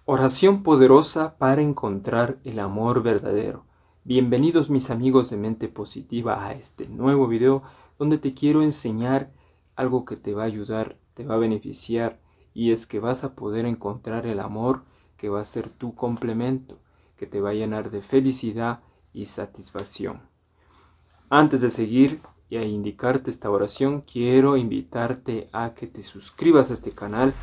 Oración poderosa para encontrar el amor verdadero. Bienvenidos mis amigos de Mente Positiva a este nuevo video donde te quiero enseñar algo que te va a ayudar, te va a beneficiar, y es que vas a poder encontrar el amor que va a ser tu complemento, que te va a llenar de felicidad y satisfacción. Antes de seguir y a indicarte esta oración, quiero invitarte a que te suscribas a este canal,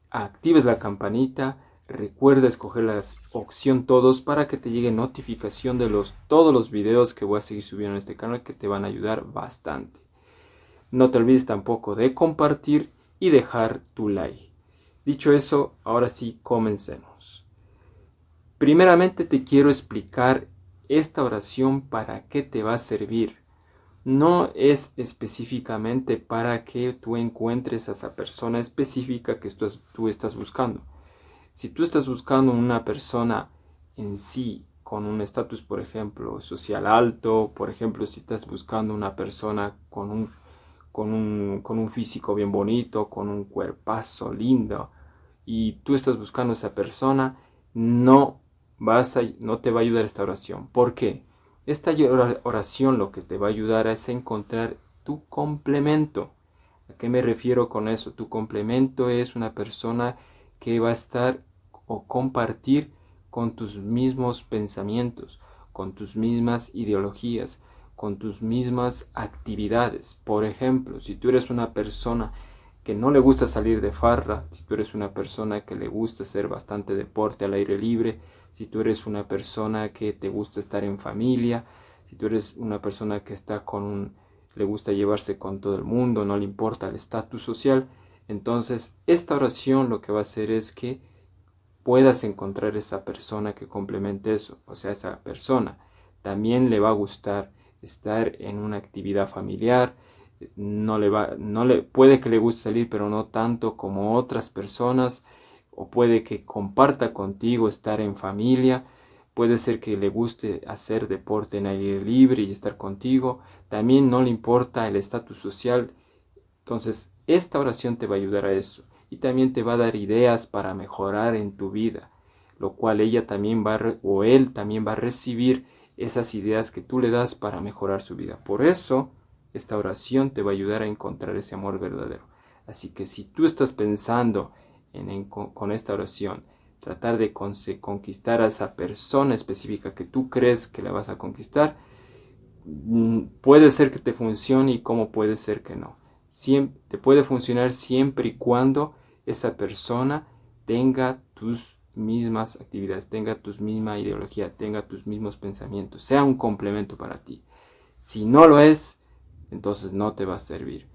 actives la campanita. Recuerda escoger la opción todos para que te llegue notificación de todos los videos que voy a seguir subiendo en este canal, que te van a ayudar bastante. No te olvides tampoco de compartir y dejar tu like. Dicho eso, ahora sí, comencemos. Primeramente te quiero explicar esta oración para qué te va a servir. No es específicamente para que tú encuentres a esa persona específica que tú estás buscando. Si tú estás buscando una persona en sí con un estatus, por ejemplo, social alto, por ejemplo, si estás buscando una persona con un físico bien bonito, con un cuerpazo lindo, y tú estás buscando a esa persona, no te va a ayudar esta oración. ¿Por qué? Esta oración lo que te va a ayudar es a encontrar tu complemento. ¿A qué me refiero con eso? Tu complemento es una persona que va a estar o compartir con tus mismos pensamientos, con tus mismas ideologías, con tus mismas actividades. Por ejemplo, si tú eres una persona que no le gusta salir de farra, si tú eres una persona que le gusta hacer bastante deporte al aire libre, si tú eres una persona que te gusta estar en familia, si tú eres una persona que le gusta llevarse con todo el mundo, no le importa el estatus social, entonces esta oración lo que va a hacer es que puedas encontrar esa persona que complemente eso. O sea, esa persona también le va a gustar estar en una actividad familiar, puede que le guste salir, pero no tanto como otras personas, o puede que comparta contigo estar en familia. Puede ser que le guste hacer deporte en aire libre y estar contigo. También no le importa el estatus social. Entonces, esta oración te va a ayudar a eso. Y también te va a dar ideas para mejorar en tu vida. Lo cual ella también o él también va a recibir esas ideas que tú le das para mejorar su vida. Por eso, esta oración te va a ayudar a encontrar ese amor verdadero. Así que si tú estás pensando con esta oración, tratar de conquistar a esa persona específica que tú crees que la vas a conquistar, puede ser que te funcione y como puede ser que no. Te puede funcionar siempre y cuando esa persona tenga tus mismas actividades, tenga tu misma ideología, tenga tus mismos pensamientos, sea un complemento para ti. Si no lo es, entonces no te va a servir.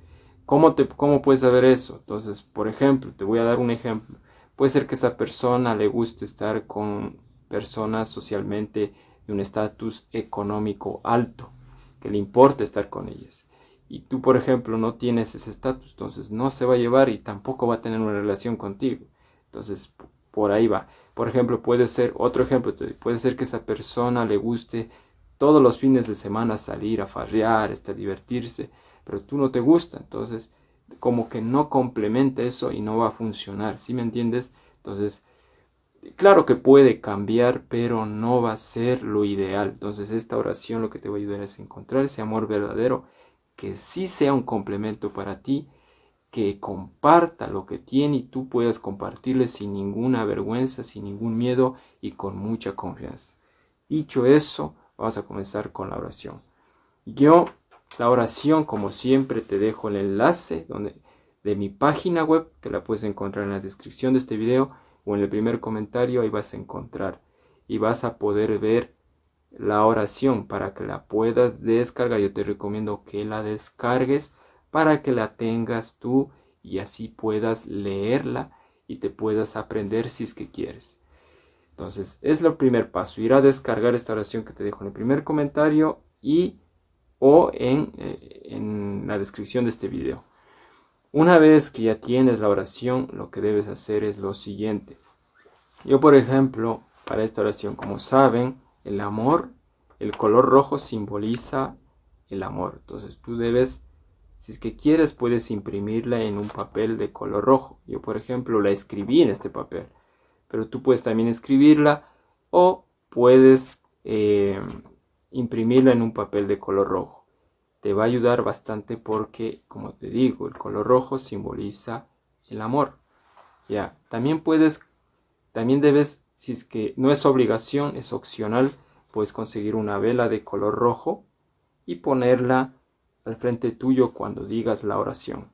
¿Cómo puedes saber eso? Entonces, por ejemplo, te voy a dar un ejemplo. Puede ser que a esa persona le guste estar con personas socialmente de un estatus económico alto, que le importa estar con ellas. Y tú, por ejemplo, no tienes ese estatus, entonces no se va a llevar y tampoco va a tener una relación contigo. Entonces, por ahí va. Por ejemplo, puede ser que a esa persona le guste todos los fines de semana salir a farrear, divertirse, pero tú no te gusta, entonces como que no complementa eso y no va a funcionar, ¿sí me entiendes? Entonces, claro que puede cambiar, pero no va a ser lo ideal. Entonces, esta oración lo que te va a ayudar es encontrar ese amor verdadero, que sí sea un complemento para ti, que comparta lo que tiene y tú puedas compartirle sin ninguna vergüenza, sin ningún miedo y con mucha confianza. Dicho eso, vamos a comenzar con la oración. La oración, como siempre, te dejo el enlace de mi página web, que la puedes encontrar en la descripción de este video o en el primer comentario. Ahí vas a encontrar y vas a poder ver la oración para que la puedas descargar. Yo te recomiendo que la descargues para que la tengas tú y así puedas leerla y te puedas aprender si es que quieres. Entonces, es el primer paso, ir a descargar esta oración que te dejo en el primer comentario o en la descripción de este video. Una vez que ya tienes la oración, lo que debes hacer es lo siguiente. Yo, por ejemplo, para esta oración, como saben, el amor, el color rojo simboliza el amor. Entonces tú debes, si es que quieres, puedes imprimirla en un papel de color rojo. Yo, por ejemplo, la escribí en este papel. pero tú puedes también escribirla o puedes imprimirla en un papel de color rojo. Te va a ayudar bastante porque, como te digo, el color rojo simboliza el amor. Ya, también debes, si es que no es obligación, es opcional, puedes conseguir una vela de color rojo y ponerla al frente tuyo cuando digas la oración.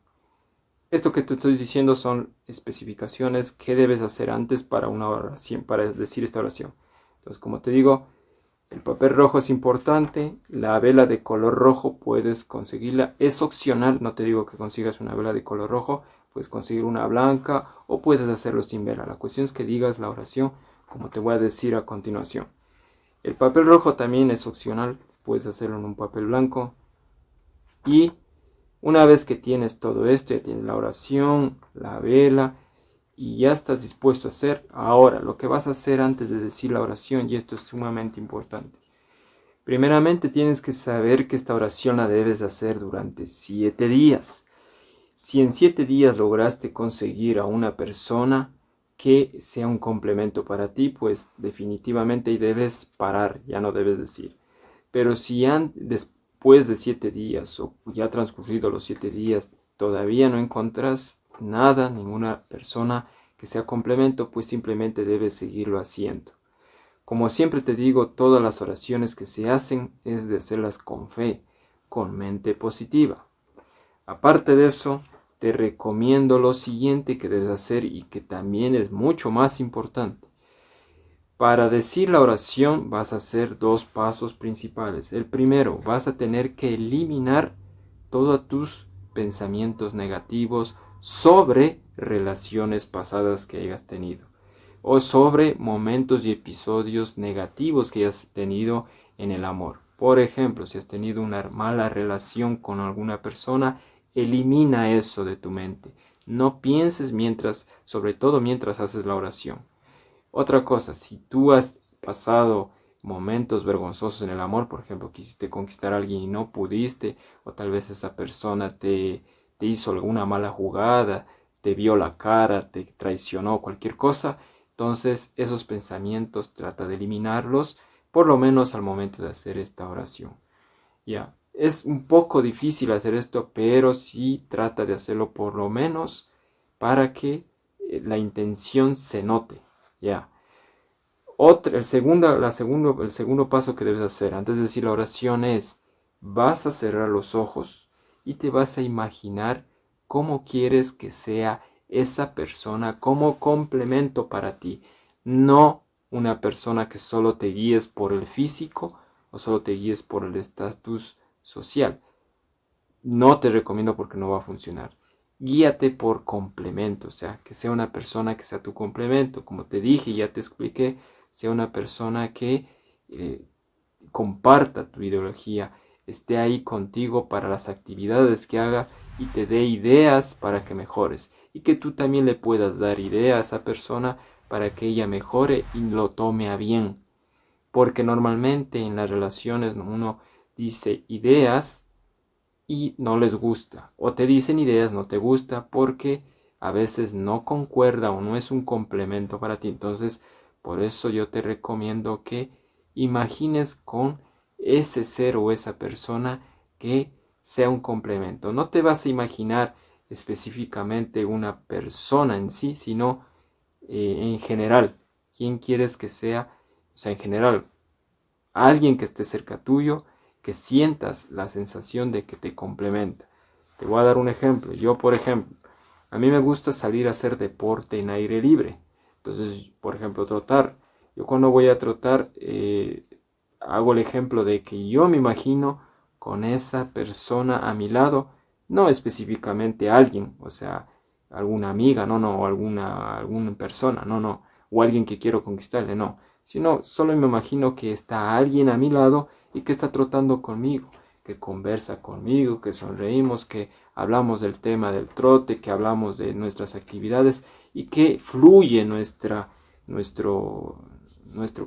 Esto que te estoy diciendo son especificaciones que debes hacer antes para una oración, para decir esta oración. Entonces, como te digo, el papel rojo es importante, la vela de color rojo puedes conseguirla, es opcional, no te digo que consigas una vela de color rojo, puedes conseguir una blanca o puedes hacerlo sin vela. La cuestión es que digas la oración como te voy a decir a continuación. El papel rojo también es opcional, puedes hacerlo en un papel blanco. Y una vez que tienes todo esto, ya tienes la oración, la vela y ya estás dispuesto a hacer. Ahora, lo que vas a hacer antes de decir la oración, y esto es sumamente importante. Primeramente tienes que saber que esta oración la debes hacer durante 7 días. Si en 7 días lograste conseguir a una persona que sea un complemento para ti, pues definitivamente debes parar, ya no debes decir. Pero si después de 7 días o ya transcurrido los 7 días todavía no encuentras nada, ninguna persona que sea complemento, pues simplemente debes seguirlo haciendo. Como siempre te digo, todas las oraciones que se hacen es de hacerlas con fe, con mente positiva. Aparte de eso, te recomiendo lo siguiente que debes hacer y que también es mucho más importante. Para decir la oración vas a hacer 2 pasos principales. El primero, vas a tener que eliminar todos tus pensamientos negativos sobre relaciones pasadas que hayas tenido o sobre momentos y episodios negativos que hayas tenido en el amor. Por ejemplo, si has tenido una mala relación con alguna persona, elimina eso de tu mente. No pienses sobre todo mientras haces la oración. Otra cosa, si tú has pasado momentos vergonzosos en el amor, por ejemplo, quisiste conquistar a alguien y no pudiste, o tal vez esa persona te hizo alguna mala jugada, te vio la cara, te traicionó, cualquier cosa, entonces esos pensamientos trata de eliminarlos, por lo menos al momento de hacer esta oración. Ya, es un poco difícil hacer esto, pero sí trata de hacerlo por lo menos para que la intención se note. Ya. El segundo paso que debes hacer antes de decir la oración es, vas a cerrar los ojos y te vas a imaginar cómo quieres que sea esa persona como complemento para ti. No una persona que solo te guíes por el físico o solo te guíes por el estatus social. No te recomiendo porque no va a funcionar. Guíate por complemento, o sea, que sea una persona que sea tu complemento. Como te dije, ya te expliqué, sea una persona que comparta tu ideología, esté ahí contigo para las actividades que haga y te dé ideas para que mejores. Y que tú también le puedas dar ideas a esa persona para que ella mejore y lo tome a bien. Porque normalmente en las relaciones uno dice ideas y no les gusta, o te dicen ideas no te gusta porque a veces no concuerda o no es un complemento para ti. Entonces, por eso yo te recomiendo que imagines con ese ser o esa persona que sea un complemento. No te vas a imaginar específicamente una persona en sí, sino en general. ¿Quién quieres que sea? O sea, en general, alguien que esté cerca tuyo, que sientas la sensación de que te complementa. Te voy a dar un ejemplo. Yo, por ejemplo, a mí me gusta salir a hacer deporte en aire libre. Entonces, por ejemplo, trotar. Yo cuando voy a trotar, hago el ejemplo de que yo me imagino con esa persona a mi lado, no específicamente alguien, o sea, alguna amiga, no, o alguna persona, no, o alguien que quiero conquistarle, no, sino solo me imagino que está alguien a mi lado y que está trotando conmigo, que conversa conmigo, que sonreímos, que hablamos del tema del trote, que hablamos de nuestras actividades y que fluye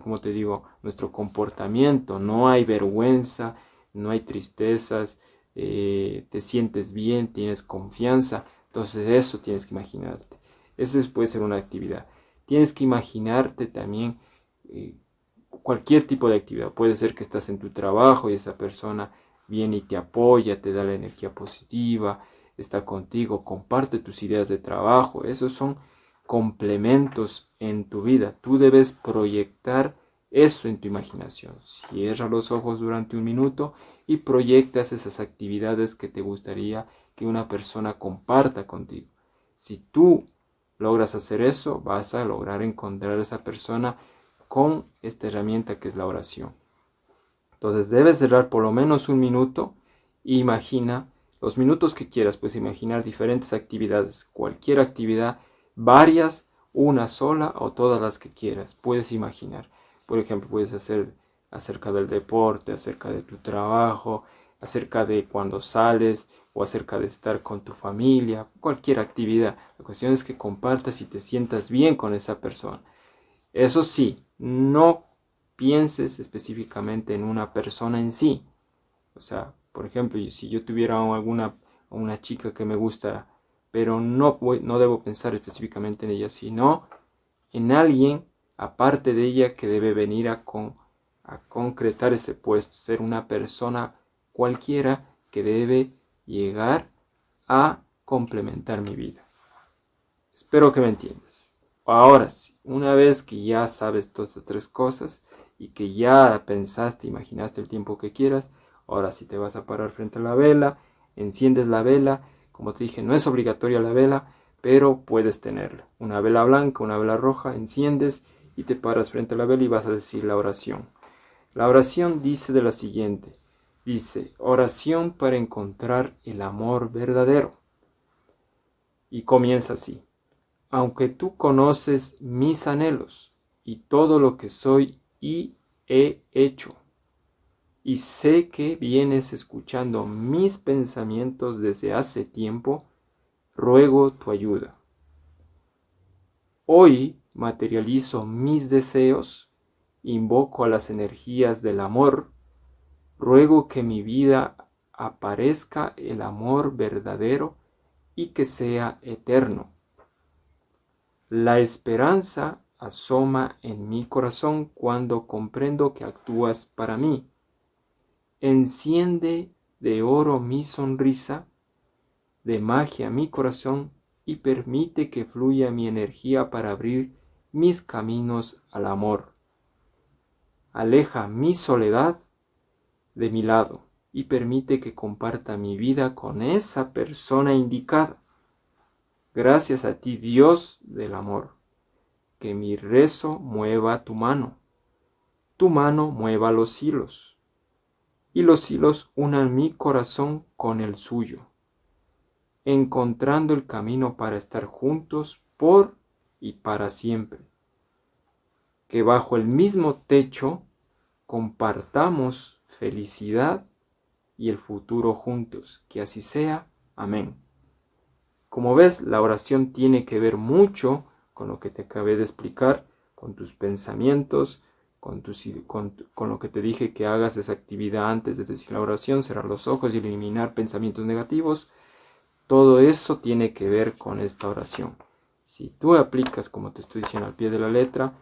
como te digo, nuestro comportamiento. No hay vergüenza, no hay tristezas, te sientes bien, tienes confianza. Entonces eso tienes que imaginarte. Esa puede ser una actividad. tienes que imaginarte también cualquier tipo de actividad. Puede ser que estás en tu trabajo y esa persona viene y te apoya, te da la energía positiva, está contigo, comparte tus ideas de trabajo. Esos son complementos en tu vida. Tú debes proyectar eso en tu imaginación. Cierra los ojos durante un minuto y proyectas esas actividades que te gustaría que una persona comparta contigo. Si tú logras hacer eso, vas a lograr encontrar a esa persona con esta herramienta que es la oración. Entonces debes cerrar por lo menos un minuto e imagina los minutos que quieras, puedes imaginar diferentes actividades, cualquier actividad, varias, una sola o todas las que quieras, puedes imaginar. Por ejemplo, puedes hacer acerca del deporte, acerca de tu trabajo, acerca de cuando sales o acerca de estar con tu familia, cualquier actividad. La cuestión es que compartas y te sientas bien con esa persona. Eso sí, no pienses específicamente en una persona en sí. O sea, por ejemplo, si yo tuviera una chica que me gusta, pero no debo pensar específicamente en ella, sino en alguien aparte de ella que debe venir a concretar ese puesto, ser una persona cualquiera que debe llegar a complementar mi vida. Espero que me entiendas. Ahora sí, una vez que ya sabes todas estas tres cosas y que ya pensaste, imaginaste el tiempo que quieras, ahora sí te vas a parar frente a la vela, enciendes la vela, como te dije, no es obligatoria la vela, pero puedes tenerla. Una vela blanca, una vela roja, enciendes y te paras frente a la vela y vas a decir la oración. La oración dice de la siguiente, dice, oración para encontrar el amor verdadero. Y comienza así. Aunque tú conoces mis anhelos y todo lo que soy y he hecho, y sé que vienes escuchando mis pensamientos desde hace tiempo, ruego tu ayuda. Hoy materializo mis deseos, invoco a las energías del amor, ruego que en mi vida aparezca el amor verdadero y que sea eterno. La esperanza asoma en mi corazón cuando comprendo que actúas para mí. Enciende de oro mi sonrisa, de magia mi corazón y permite que fluya mi energía para abrir mis caminos al amor. Aleja mi soledad de mi lado y permite que comparta mi vida con esa persona indicada. Gracias a ti, Dios del amor. Que mi rezo mueva tu mano mueva los hilos, y los hilos unan mi corazón con el suyo, encontrando el camino para estar juntos por y para siempre. Que bajo el mismo techo compartamos felicidad y el futuro juntos. Que así sea. Amén. Como ves, la oración tiene que ver mucho con lo que te acabé de explicar, con tus pensamientos, con lo que te dije que hagas esa actividad antes de decir la oración, cerrar los ojos y eliminar pensamientos negativos. Todo eso tiene que ver con esta oración. Si tú aplicas, como te estoy diciendo al pie de la letra,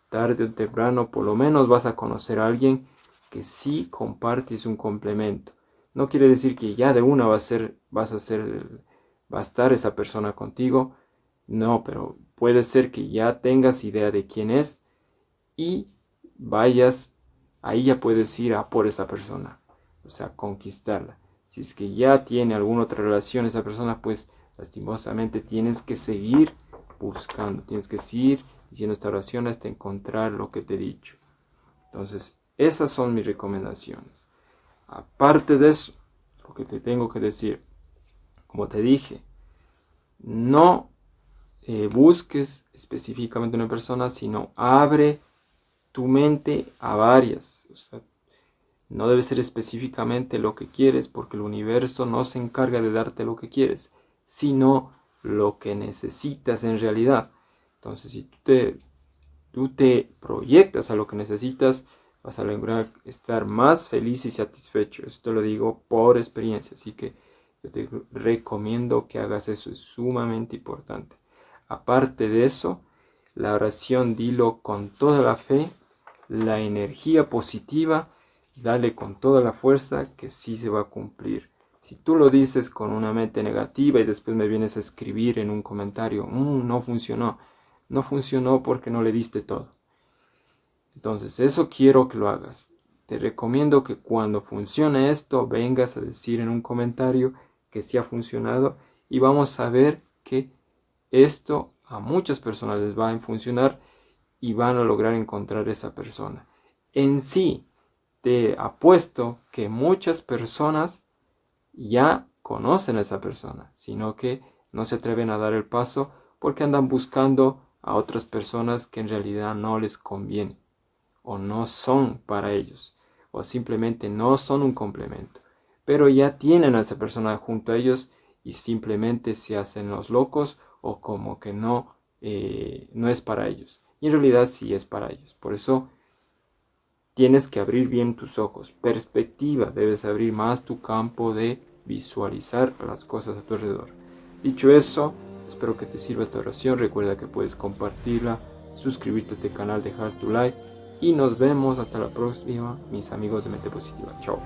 tarde o temprano por lo menos vas a conocer a alguien que sí compartes un complemento. No quiere decir que ya de una va a estar esa persona contigo. No, pero puede ser que ya tengas idea de quién es y vayas, ahí ya puedes ir a por esa persona, o sea, conquistarla. Si es que ya tiene alguna otra relación esa persona, pues lastimosamente tienes que seguir buscando, tienes que seguir diciendo esta oración hasta encontrar lo que te he dicho. Entonces, esas son mis recomendaciones. Aparte de eso, lo que te tengo que decir, como te dije, no busques específicamente una persona, sino abre tu mente a varias. O sea, no debe ser específicamente lo que quieres, porque el universo no se encarga de darte lo que quieres, sino lo que necesitas en realidad. Entonces, si tú te proyectas a lo que necesitas, vas a lograr estar más feliz y satisfecho. Esto lo digo por experiencia, así que yo te recomiendo que hagas eso, es sumamente importante. Aparte de eso, La oración dilo con toda la fe, la energía positiva, dale con toda la fuerza que sí se va a cumplir. Si tú lo dices con una mente negativa y después me vienes a escribir en un comentario, no funcionó. No funcionó porque no le diste todo. Entonces, eso quiero que lo hagas. Te recomiendo que cuando funcione esto, vengas a decir en un comentario que sí ha funcionado y vamos a ver que esto a muchas personas les va a funcionar y van a lograr encontrar esa persona. En sí, te apuesto que muchas personas ya conocen a esa persona, sino que no se atreven a dar el paso porque andan buscando a otras personas que en realidad no les conviene o no son para ellos o simplemente no son un complemento, pero ya tienen a esa persona junto a ellos y simplemente se hacen los locos o como que no es para ellos, y en realidad sí es para ellos. Por eso tienes que abrir bien tus ojos, perspectiva, debes abrir más tu campo de visualizar las cosas a tu alrededor. Dicho eso, espero que te sirva esta oración. Recuerda que puedes compartirla, suscribirte a este canal, dejar tu like y nos vemos hasta la próxima, mis amigos de Mente Positiva. Chao.